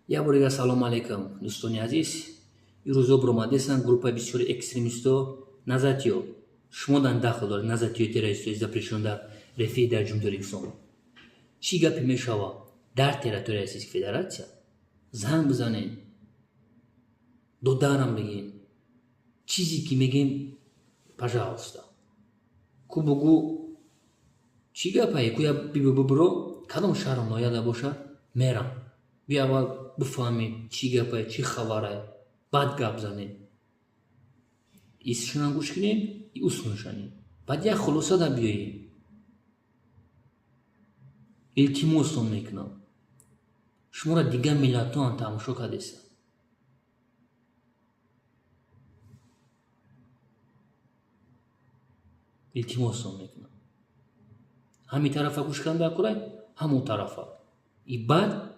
یا بوریگا سلام علیکم دوستان عزیز. امروز برآمدیم گروه بسیار اکستریمیستو نزدیو شما داخل دار نزدیو تروریستی запрещенда رفیق در جمهوری اسلامی. چی گپی میشوا در تریتوری روسیای فدراسیا زنگ بزنین دودارم بگین چیزی که میگیم пожалуйста. Кубугу چی گپی کویا برو کدام شهر نویاده باشه میرم بیا اول بفهمیم چی گپی چی خبره بعد گپ زنیم ایشون گوش کنیم ایشونشانیم بعد یا خلاصه دا بیاییم التماسون میکنم شما را دیگه ملتان تماشا کردیسه التماسون میکنم همین طرفا گوش کن بکنه همون طرفا ای بعد